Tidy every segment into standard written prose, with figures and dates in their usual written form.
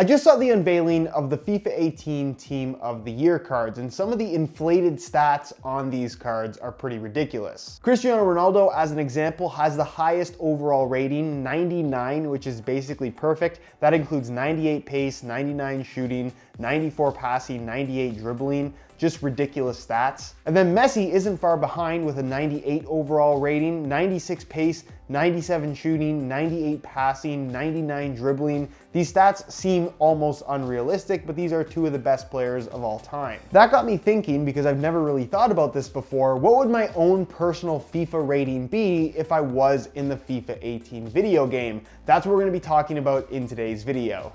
I just saw the unveiling of the FIFA 18 Team of the Year cards, and some of the inflated stats on these cards are pretty ridiculous. Cristiano Ronaldo, as an example, has the highest overall rating, 99, which is basically perfect. That includes 98 pace, 99 shooting, 94 passing, 98 dribbling. Just ridiculous stats. And then Messi isn't far behind with a 98 overall rating, 96 pace, 97 shooting, 98 passing, 99 dribbling. These stats seem almost unrealistic, but these are two of the best players of all time. That got me thinking, because I've never really thought about this before, what would my own personal FIFA rating be if I was in the FIFA 18 video game? That's what we're gonna be talking about in today's video.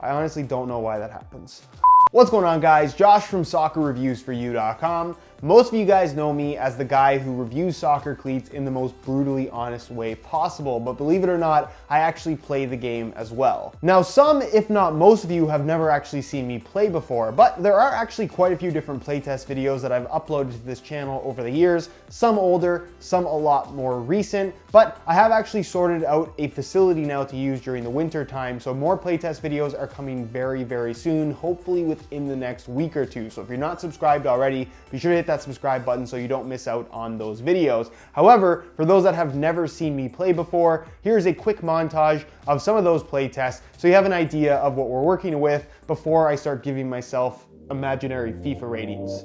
I honestly don't know why that happens. What's going on, guys? Josh from soccerreviewsforyou.com. Most of you guys know me as the guy who reviews soccer cleats in the most brutally honest way possible, but believe it or not, I actually play the game as well. Now, some, if not most of you, have never actually seen me play before, but there are actually quite a few different playtest videos that I've uploaded to this channel over the years, some older, some a lot more recent, but I have actually sorted out a facility now to use during the winter time, so more playtest videos are coming very, very soon, hopefully within the next week or two. So if you're not subscribed already, be sure to hit that subscribe button so you don't miss out on those videos. However, for those that have never seen me play before, here's a quick montage of some of those play tests so you have an idea of what we're working with before I start giving myself imaginary FIFA ratings.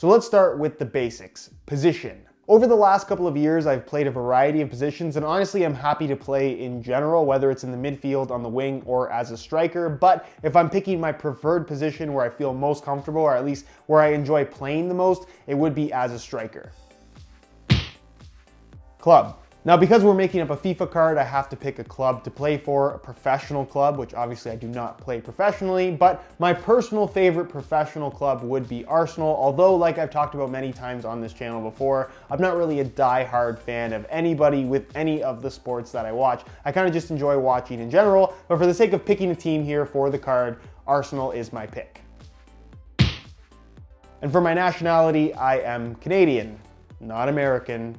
So let's start with the basics. Position. Over the last couple of years, I've played a variety of positions, and honestly, I'm happy to play in general, whether it's in the midfield, on the wing, or as a striker. But if I'm picking my preferred position where I feel most comfortable, or at least where I enjoy playing the most, it would be as a striker. Club. Now, because we're making up a FIFA card, I have to pick a club to play for, a professional club, which obviously I do not play professionally, but my personal favorite professional club would be Arsenal, although, like I've talked about many times on this channel before, I'm not really a die-hard fan of anybody with any of the sports that I watch. I kind of just enjoy watching in general, but for the sake of picking a team here for the card, Arsenal is my pick. And for my nationality, I am Canadian, not American.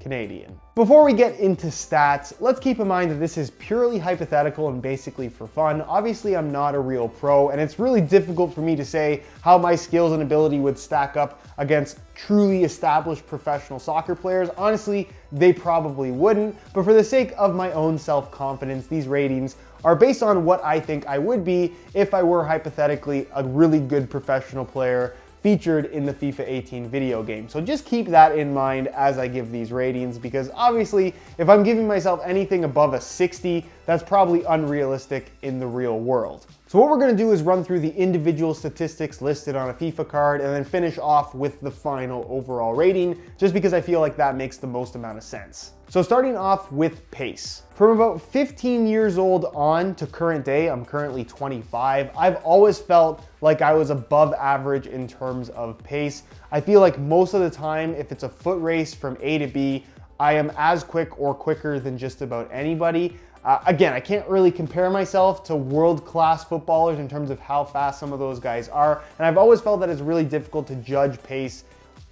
Canadian. Before we get into stats, let's keep in mind that this is purely hypothetical and basically for fun. Obviously, I'm not a real pro, and it's really difficult for me to say how my skills and ability would stack up against truly established professional soccer players. Honestly, they probably wouldn't, but for the sake of my own self-confidence, these ratings are based on what I think I would be if I were hypothetically a really good professional player featured in the FIFA 18 video game. So just keep that in mind as I give these ratings, because obviously if I'm giving myself anything above a 60, that's probably unrealistic in the real world. So what we're gonna do is run through the individual statistics listed on a FIFA card and then finish off with the final overall rating, just because I feel like that makes the most amount of sense. So starting off with pace. From about 15 years old on to current day, I'm currently 25, I've always felt like I was above average in terms of pace. I feel like most of the time, if it's a foot race from A to B, I am as quick or quicker than just about anybody. Again, I can't really compare myself to world-class footballers in terms of how fast some of those guys are, and I've always felt that it's really difficult to judge pace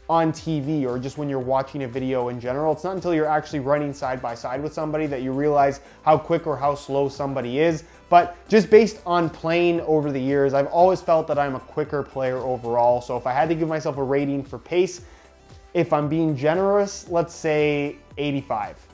on TV or just when you're watching a video in general. It's not until you're actually running side by side with somebody that you realize how quick or how slow somebody is. But just based on playing over the years, I've always felt that I'm a quicker player overall. So if I had to give myself a rating for pace, if I'm being generous, let's say 85.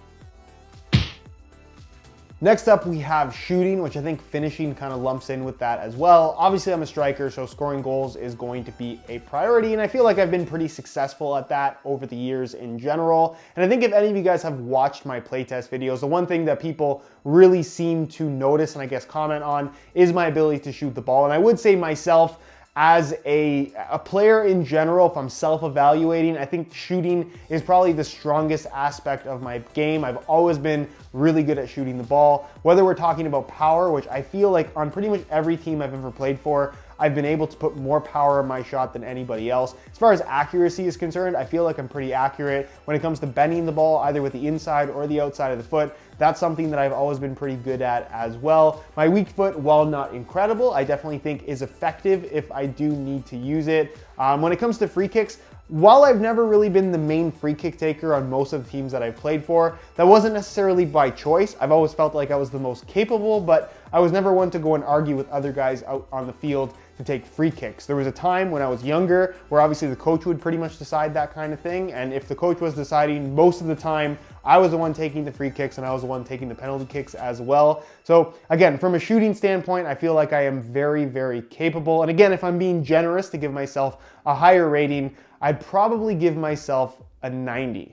Next up, we have shooting, which I think finishing kind of lumps in with that as well. Obviously, I'm a striker, so scoring goals is going to be a priority, and I feel like I've been pretty successful at that over the years in general. And I think if any of you guys have watched my playtest videos, the one thing that people really seem to notice and I guess comment on is my ability to shoot the ball. And I would say myself, as a player in general, if I'm self-evaluating, I think shooting is probably the strongest aspect of my game. I've always been really good at shooting the ball. Whether we're talking about power, which I feel like on pretty much every team I've ever played for, I've been able to put more power in my shot than anybody else. As far as accuracy is concerned, I feel like I'm pretty accurate. When it comes to bending the ball, either with the inside or the outside of the foot, that's something that I've always been pretty good at as well. My weak foot, while not incredible, I definitely think is effective if I do need to use it. When it comes to free kicks, while I've never really been the main free kick taker on most of the teams that I've played for, that wasn't necessarily by choice. I've always felt like I was the most capable, but I was never one to go and argue with other guys out on the field to take free kicks. There was a time when I was younger where obviously the coach would pretty much decide that kind of thing, and if the coach was deciding, most of the time I was the one taking the free kicks and I was the one taking the penalty kicks as well. So again, from a shooting standpoint, I feel like I am very, very capable. And again, if I'm being generous to give myself a higher rating, I'd probably give myself a 90.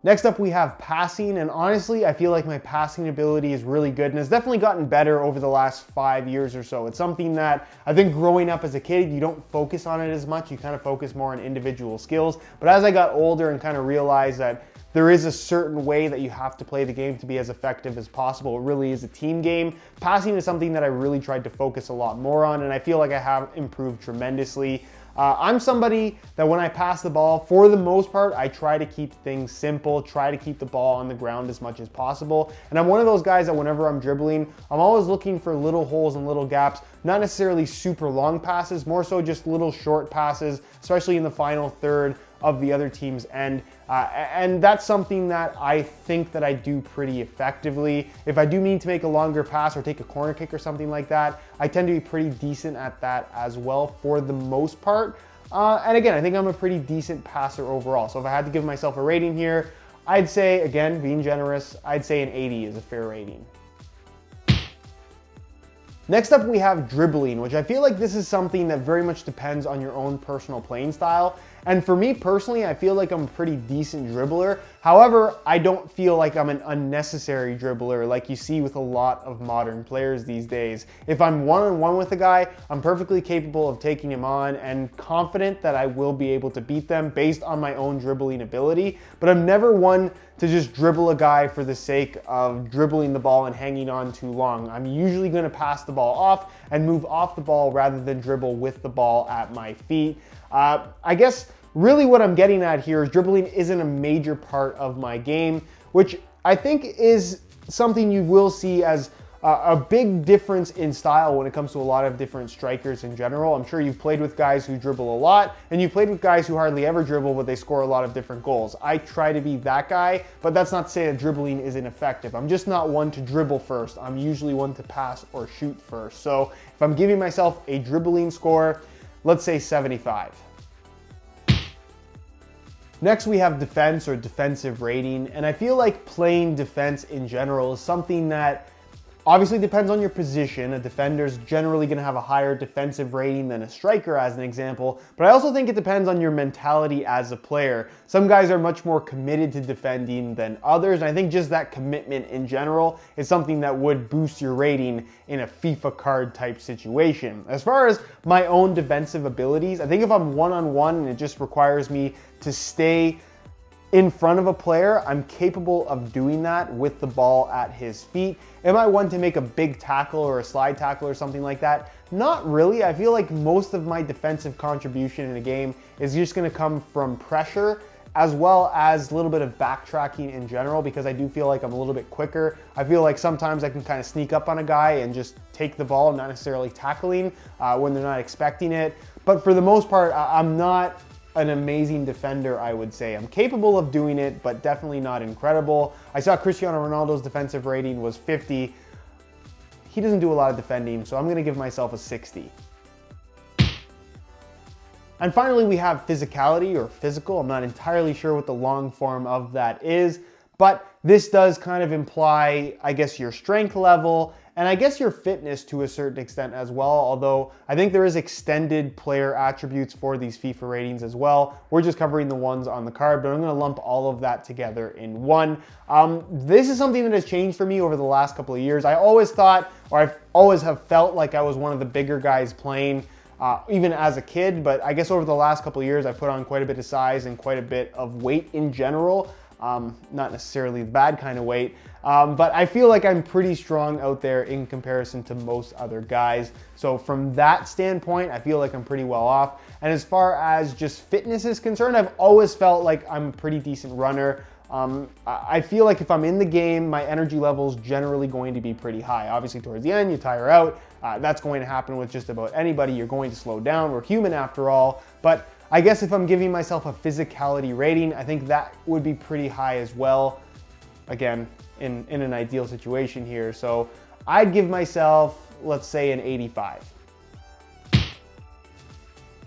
Next up, we have passing, and honestly, I feel like my passing ability is really good and has definitely gotten better over the last 5 years or so. It's something that I think growing up as a kid, you don't focus on it as much. You kind of focus more on individual skills. But as I got older and kind of realized that there is a certain way that you have to play the game to be as effective as possible, it really is a team game. Passing is something that I really tried to focus a lot more on, and I feel like I have improved tremendously. I'm somebody that when I pass the ball, for the most part, I try to keep things simple, try to keep the ball on the ground as much as possible. And I'm one of those guys that whenever I'm dribbling, I'm always looking for little holes and little gaps, not necessarily super long passes, more so just little short passes, especially in the final third of the other team's end. And that's something that I think that I do pretty effectively. If I do need to make a longer pass or take a corner kick or something like that, I tend to be pretty decent at that as well for the most part. And again, I think I'm a pretty decent passer overall. So if I had to give myself a rating here, I'd say, again, being generous, I'd say an 80 is a fair rating. Next up, we have dribbling, which I feel like this is something that very much depends on your own personal playing style. And for me personally, I feel like I'm a pretty decent dribbler. However, I don't feel like I'm an unnecessary dribbler like you see with a lot of modern players these days. If I'm one-on-one with a guy, I'm perfectly capable of taking him on and confident that I will be able to beat them based on my own dribbling ability. But I'm never one to just dribble a guy for the sake of dribbling the ball and hanging on too long. I'm usually going to pass the ball off and move off the ball rather than dribble with the ball at my feet. I guess really what I'm getting at here is dribbling isn't a major part of my game, which I think is something you will see as a big difference in style when it comes to a lot of different strikers in general. I'm sure you've played with guys who dribble a lot, and you've played with guys who hardly ever dribble, but they score a lot of different goals. I try to be that guy, but that's not to say that dribbling isn't effective. I'm just not one to dribble first. I'm usually one to pass or shoot first. So if I'm giving myself a dribbling score, let's say 75. Next, we have defense or defensive rating, and I feel like playing defense in general is something that obviously depends on your position. A defender's generally going to have a higher defensive rating than a striker, as an example, but I also think it depends on your mentality as a player. Some guys are much more committed to defending than others, and I think just that commitment in general is something that would boost your rating in a FIFA card type situation. As far as my own defensive abilities, I think if I'm one-on-one and it just requires me to stay in front of a player, I'm capable of doing that with the ball at his feet. Am I one to make a big tackle or a slide tackle or something like that? Not really. I feel like most of my defensive contribution in a game is just going to come from pressure, as well as a little bit of backtracking in general, because I do feel like I'm a little bit quicker. I feel like sometimes I can kind of sneak up on a guy and just take the ball, not necessarily tackling when they're not expecting it. But for the most part, I'm not an amazing defender, I would say. I'm capable of doing it, but definitely not incredible. I saw Cristiano Ronaldo's defensive rating was 50. He doesn't do a lot of defending, so I'm gonna give myself a 60. And finally, we have physicality or physical. I'm not entirely sure what the long form of that is, but this does kind of imply, I guess, your strength level and I guess your fitness to a certain extent as well, although I think there is extended player attributes for these FIFA ratings as well. We're just covering the ones on the card, but I'm gonna lump all of that together in one. This is something that has changed for me over the last couple of years. I always thought, or I've always have felt like I was one of the bigger guys playing, even as a kid, but I guess over the last couple of years, I've put on quite a bit of size and quite a bit of weight in general. Not necessarily the bad kind of weight, but I feel like I'm pretty strong out there in comparison to most other guys. So from that standpoint, I feel like I'm pretty well off. And as far as just fitness is concerned, I've always felt like I'm a pretty decent runner. I feel like if I'm in the game, my energy level is generally going to be pretty high. Obviously towards the end, you tire out. That's going to happen with just about anybody. You're going to slow down. We're human after all. But I guess if I'm giving myself a physicality rating, I think that would be pretty high as well. Again, in an ideal situation here. So I'd give myself, let's say, an 85.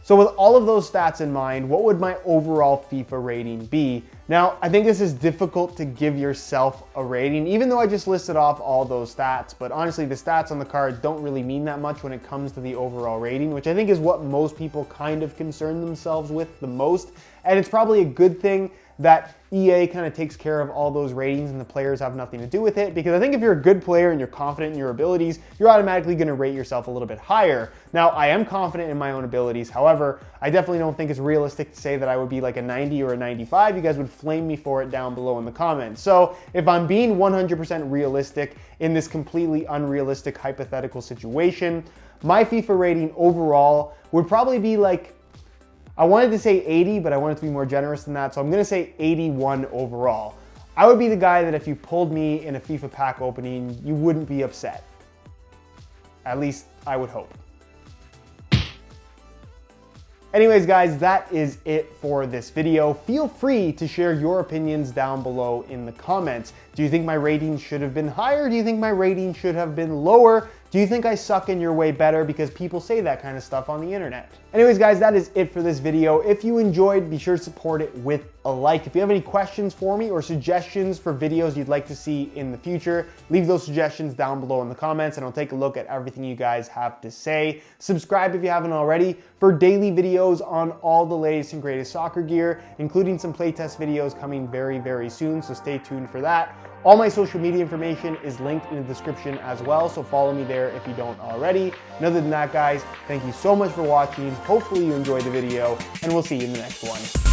So with all of those stats in mind, what would my overall FIFA rating be? Now, I think this is difficult to give yourself a rating, even though I just listed off all those stats, but honestly, the stats on the card don't really mean that much when it comes to the overall rating, which I think is what most people kind of concern themselves with the most. And it's probably a good thing that EA kind of takes care of all those ratings and the players have nothing to do with it, because I think if you're a good player and you're confident in your abilities, you're automatically going to rate yourself a little bit higher. Now, I am confident in my own abilities. However, I definitely don't think it's realistic to say that I would be like a 90 or a 95. You guys would flame me for it down below in the comments. So if I'm being 100% realistic in this completely unrealistic hypothetical situation, my FIFA rating overall would probably be like, I wanted to say 80, but I wanted to be more generous than that, so I'm gonna say 81 overall. I would be the guy that if you pulled me in a FIFA pack opening, you wouldn't be upset. At least I would hope. Anyways, guys, that is it for this video. Feel free to share your opinions down below in the comments. Do you think my rating should have been higher? Do you think my rating should have been lower? Do you think I suck and you're way better? Because people say that kind of stuff on the internet. Anyways, guys, that is it for this video. If you enjoyed, be sure to support it with a like. If you have any questions for me or suggestions for videos you'd like to see in the future, leave those suggestions down below in the comments and I'll take a look at everything you guys have to say. Subscribe if you haven't already for daily videos on all the latest and greatest soccer gear, including some playtest videos coming very, very soon, so stay tuned for that. All my social media information is linked in the description as well, so follow me there if you don't already. And other than that, guys, thank you so much for watching. Hopefully you enjoyed the video, and we'll see you in the next one.